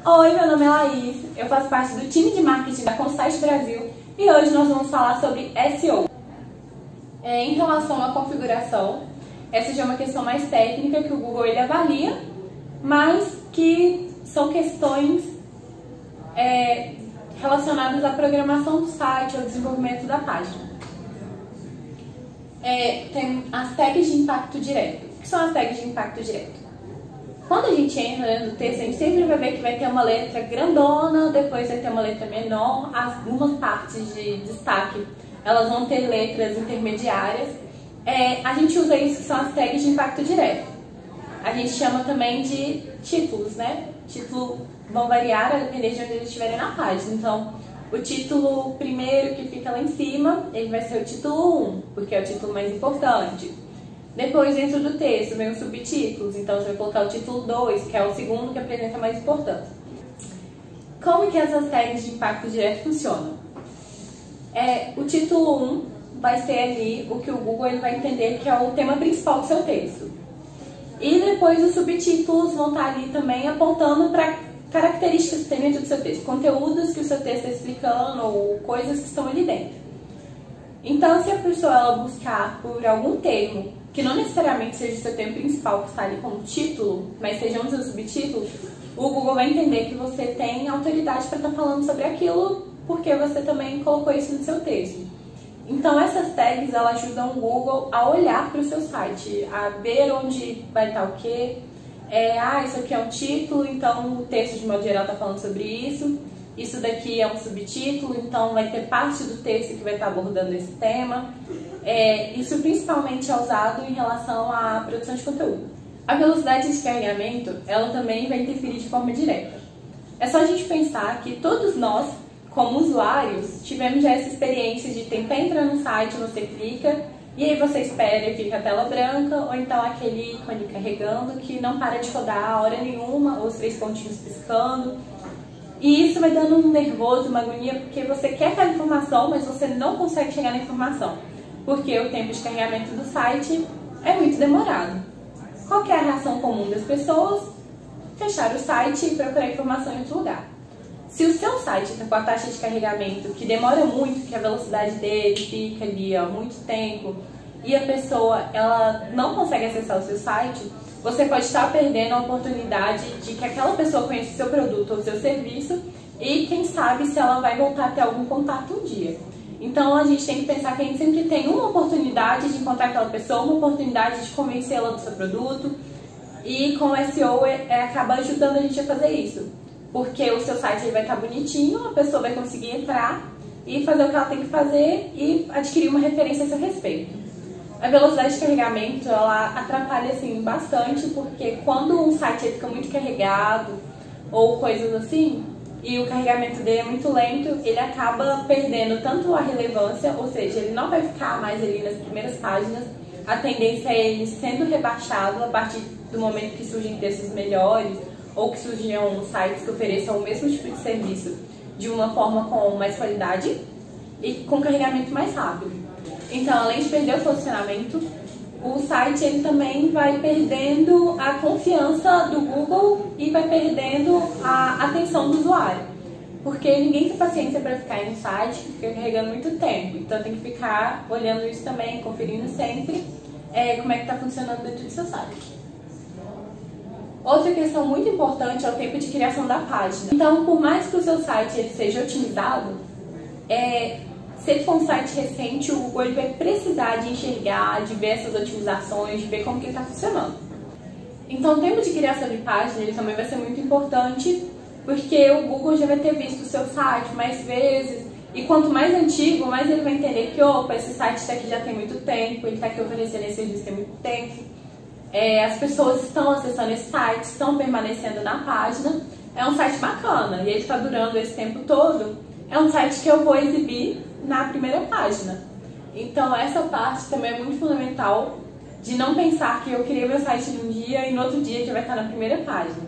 Oi, meu nome é Laís, eu faço parte do time de marketing da Consite Brasil e hoje nós vamos falar sobre SEO. Em relação à configuração, essa já é uma questão mais técnica que o Google ele avalia, mas que são questões relacionadas à programação do site, ao desenvolvimento da página. Tem as tags de impacto direto. O que são as tags de impacto direto? Quando a gente entra no texto, a gente sempre vai ver que vai ter uma letra grandona, depois vai ter uma letra menor, algumas partes de destaque, elas vão ter letras intermediárias. A gente usa isso, que são as tags de impacto direto. A gente chama também de títulos, né? Título vão variar a depender de onde eles estiverem na página. Então, o título primeiro que fica lá em cima, ele vai ser o título 1, porque é o título mais importante. Depois, dentro do texto, vem os subtítulos, então você vai colocar o título 2, que é o segundo que apresenta mais importância. Como que essas tags de impacto direto funcionam? O título 1 vai ser ali o que o Google ele vai entender que é o tema principal do seu texto. E depois os subtítulos vão estar ali também apontando para características que tem dentro do seu texto, conteúdos que o seu texto está explicando ou coisas que estão ali dentro. Então, se a pessoa ela buscar por algum termo, que não necessariamente seja o seu tema principal que está ali como título, mas seja um dos seus subtítulos, o Google vai entender que você tem autoridade para estar falando sobre aquilo, porque você também colocou isso no seu texto. Então, essas tags elas ajudam o Google a olhar para o seu site, a ver onde vai estar o quê. Isso aqui é um título, então o texto de modo geral está falando sobre isso. Isso daqui é um subtítulo, então vai ter parte do texto que vai estar abordando esse tema. Isso principalmente é usado em relação à produção de conteúdo. A velocidade de carregamento, ela também vai interferir de forma direta. É só a gente pensar que todos nós, como usuários, tivemos já essa experiência de tentar entrar no site, você clica, e aí você espera e fica a tela branca, ou então aquele ícone carregando que não para de rodar a hora nenhuma, ou os 3 pontinhos piscando. E isso vai dando um nervoso, uma agonia, porque você quer aquela informação, mas você não consegue chegar na informação, porque o tempo de carregamento do site é muito demorado. Qual que é a reação comum das pessoas? Fechar o site e procurar informação em outro lugar. Se o seu site está com a taxa de carregamento que demora muito, que a velocidade dele fica ali há muito tempo, e a pessoa ela não consegue acessar o seu site, você pode estar perdendo a oportunidade de que aquela pessoa conheça o seu produto ou o seu serviço e quem sabe se ela vai voltar a ter algum contato um dia. Então a gente tem que pensar que a gente sempre tem uma oportunidade de encontrar aquela pessoa, uma oportunidade de convencê-la do seu produto, e com o SEO acaba ajudando a gente a fazer isso. Porque o seu site vai estar bonitinho, a pessoa vai conseguir entrar e fazer o que ela tem que fazer e adquirir uma referência a seu respeito. A velocidade de carregamento, ela atrapalha assim, bastante, porque quando um site fica muito carregado ou coisas assim, e o carregamento dele é muito lento, ele acaba perdendo tanto a relevância, ou seja, ele não vai ficar mais ali nas primeiras páginas, a tendência é ele sendo rebaixado a partir do momento que surgem textos melhores, ou que surgiam sites que ofereçam o mesmo tipo de serviço de uma forma com mais qualidade e com carregamento mais rápido. Então, além de perder o posicionamento, o site ele também vai perdendo a confiança do Google e vai perdendo a atenção do usuário. Porque ninguém tem paciência para ficar em um site que fica carregando muito tempo. Então, tem que ficar olhando isso também, conferindo sempre como é que está funcionando dentro do seu site. Outra questão muito importante é o tempo de criação da página. Então, por mais que o seu site ele seja otimizado, se ele for um site recente, o Google ele vai precisar de enxergar, de ver essas otimizações, de ver como que está funcionando. Então, o tempo de criação de página ele também vai ser muito importante, porque o Google já vai ter visto o seu site mais vezes, e quanto mais antigo, mais ele vai entender que, opa, esse site está aqui já tem muito tempo, ele está aqui oferecendo esse serviço tem muito tempo. As pessoas estão acessando esse site, estão permanecendo na página, é um site bacana e ele está durando esse tempo todo, é um site que eu vou exibir na primeira página. Então essa parte também é muito fundamental, de não pensar que eu criei meu site num dia e no outro dia já vai estar na primeira página.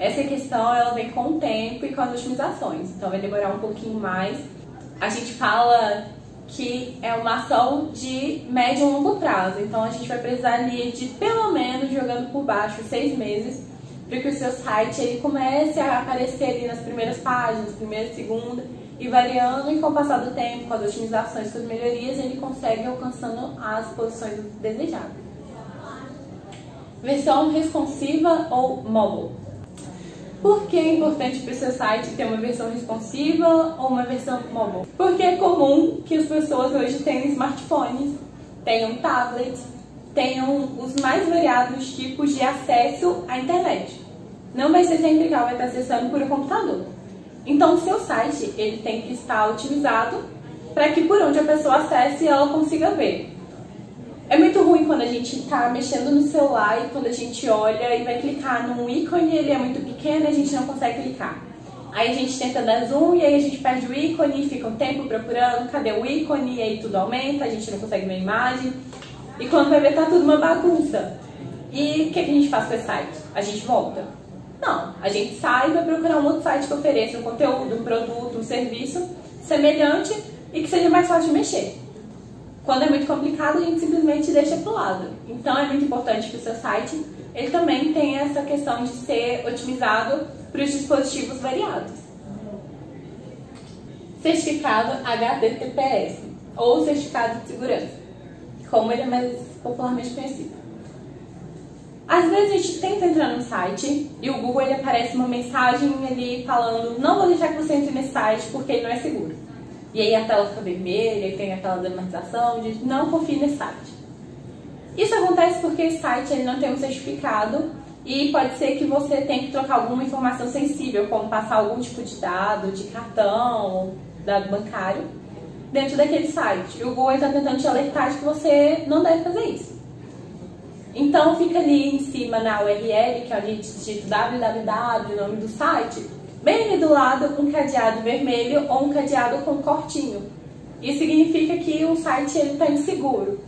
Essa questão ela vem com o tempo e com as otimizações, então vai demorar um pouquinho mais. A gente fala que é uma ação de médio e longo prazo. Então a gente vai precisar ali de pelo menos, jogando por baixo, 6 meses para que o seu site ele comece a aparecer ali nas primeiras páginas, primeira, segunda, e variando, e com o passar do tempo, com as otimizações, com as melhorias, ele consegue alcançando as posições desejadas. Versão responsiva ou mobile. Por que é importante para o seu site ter uma versão responsiva ou uma versão mobile? Porque é comum que as pessoas hoje tenham smartphones, tenham tablets, tenham os mais variados tipos de acesso à internet. Não vai ser sempre que ela vai estar acessando por um computador. Então, o seu site ele tem que estar otimizado para que por onde a pessoa acesse ela consiga ver. É muito ruim quando a gente está mexendo no celular e quando a gente olha e vai clicar num ícone, ele é muito pequeno e a gente não consegue clicar. Aí a gente tenta dar zoom e aí a gente perde o ícone e fica um tempo procurando, cadê o ícone? E aí tudo aumenta, a gente não consegue ver a imagem. E quando vai ver, tá tudo uma bagunça. E o que a gente faz com esse site? A gente volta? Não, a gente sai e vai procurar um outro site que ofereça um conteúdo, um produto, um serviço semelhante e que seja mais fácil de mexer. Quando é muito complicado, a gente simplesmente deixa pro lado. Então é muito importante que o seu site ele também tenha essa questão de ser otimizado para os dispositivos variados. Certificado HTTPS, ou certificado de segurança, como ele é mais popularmente conhecido. Às vezes a gente tenta entrar no site e o Google ele aparece uma mensagem ali falando: não vou deixar que você entre nesse site porque ele não é seguro. E aí a tela fica vermelha e tem aquela dramatização de não confie nesse site. Isso acontece porque esse site ele não tem um certificado e pode ser que você tenha que trocar alguma informação sensível, como passar algum tipo de dado, de cartão, dado bancário, dentro daquele site. E o Google está tentando te alertar de que você não deve fazer isso. Então fica ali em cima na URL, que é onde a gente digita www, o nome do site, bem ali do lado um cadeado vermelho ou um cadeado com cortinho. Isso significa que o site está inseguro.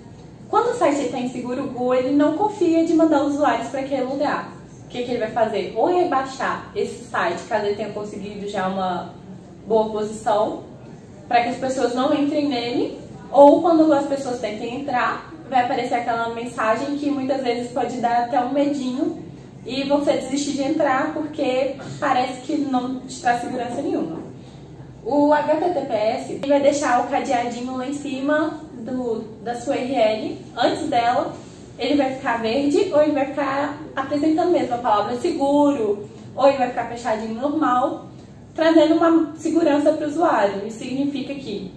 Quando o site está inseguro, o Google ele não confia de mandar usuários para aquele lugar. O que ele vai fazer? Ou rebaixar esse site, caso ele tenha conseguido já uma boa posição, para que as pessoas não entrem nele, ou quando as pessoas tentem entrar, vai aparecer aquela mensagem que muitas vezes pode dar até um medinho e você desistir de entrar porque parece que não te traz segurança nenhuma. O HTTPS vai deixar o cadeadinho lá em cima da sua URL, antes dela, ele vai ficar verde ou ele vai ficar apresentando mesmo a palavra seguro, ou ele vai ficar fechadinho normal, trazendo uma segurança para o usuário. Isso significa que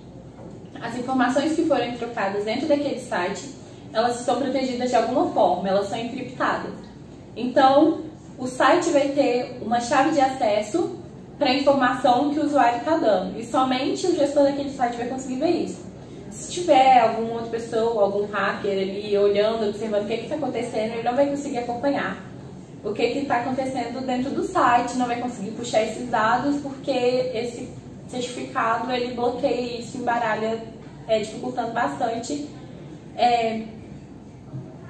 as informações que forem trocadas dentro daquele site, elas estão protegidas de alguma forma, elas são encriptadas. Então, o site vai ter uma chave de acesso para a informação que o usuário está dando. E somente o gestor daquele site vai conseguir ver isso. Se tiver alguma outra pessoa, algum hacker ali olhando, observando o que está acontecendo, ele não vai conseguir acompanhar o que está acontecendo dentro do site, não vai conseguir puxar esses dados porque esse certificado ele bloqueia isso, embaralha, dificultando bastante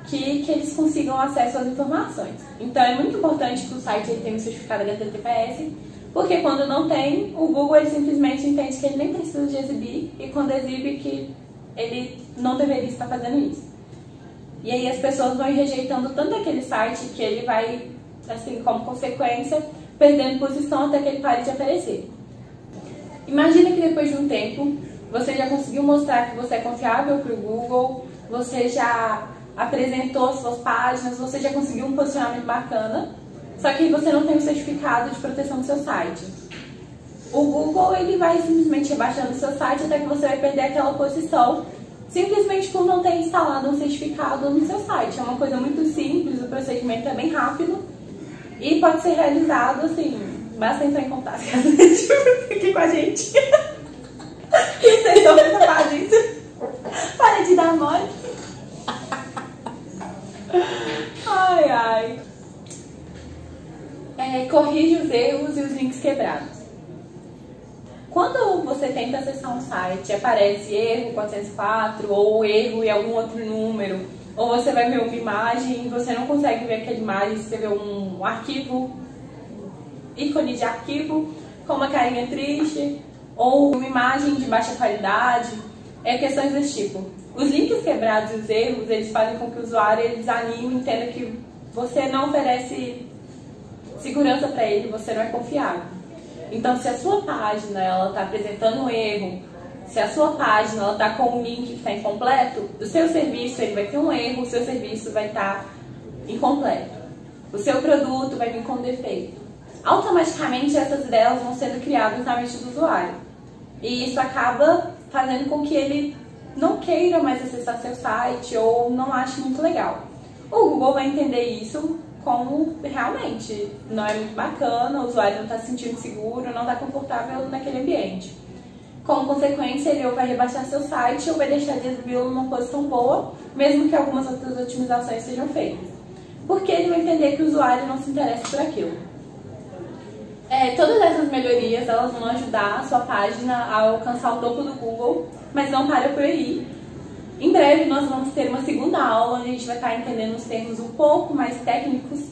que eles consigam acesso às informações. Então é muito importante que o site ele tenha um certificado HTTPS, porque quando não tem, o Google ele simplesmente entende que ele nem precisa de exibir, e quando exibe que ele não deveria estar fazendo isso. E aí as pessoas vão rejeitando tanto aquele site que ele vai, assim, como consequência, perdendo posição até que ele pare de aparecer. Imagina que depois de um tempo, você já conseguiu mostrar que você é confiável para o Google, você já apresentou suas páginas, você já conseguiu um posicionamento bacana, só que você não tem o certificado de proteção do seu site. O Google ele vai simplesmente rebaixando o seu site até que você vai perder aquela posição, simplesmente por não ter instalado um certificado no seu site. É uma coisa muito simples, o procedimento é bem rápido e pode ser realizado assim, basta entrar em contato aqui com a gente. E vocês estão preparados isso? Para de dar mole. Ai, ai. Corrige os erros e os links quebrados. Quando você tenta acessar um site, aparece erro 404 ou erro e algum outro número, ou você vai ver uma imagem e você não consegue ver aquela imagem, você vê um arquivo, ícone de arquivo com uma carinha triste, ou uma imagem de baixa qualidade, questões desse tipo. Os links quebrados e os erros, eles fazem com que o usuário desanime e entenda que você não oferece segurança para ele, você não é confiável. Então, se a sua página ela está apresentando um erro, se a sua página ela está com um link que está incompleto, o seu serviço ele vai ter um erro, o seu serviço vai estar incompleto. O seu produto vai vir com defeito. Automaticamente essas ideias vão sendo criadas na mente do usuário. E isso acaba fazendo com que ele não queira mais acessar seu site ou não ache muito legal. O Google vai entender isso como realmente não é muito bacana, o usuário não está se sentindo seguro, não está confortável naquele ambiente. Como consequência, ele ou vai rebaixar seu site ou vai deixar de exibi-lo numa posição boa, mesmo que algumas outras otimizações sejam feitas. Porque ele vai entender que o usuário não se interessa por aquilo. Todas essas melhorias elas vão ajudar a sua página a alcançar o topo do Google, mas não para por aí. Em breve nós vamos ter uma segunda aula onde a gente vai estar entendendo os termos um pouco mais técnicos,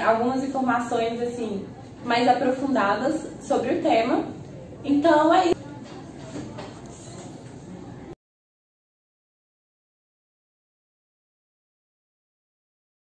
algumas informações assim mais aprofundadas sobre o tema. Então é isso.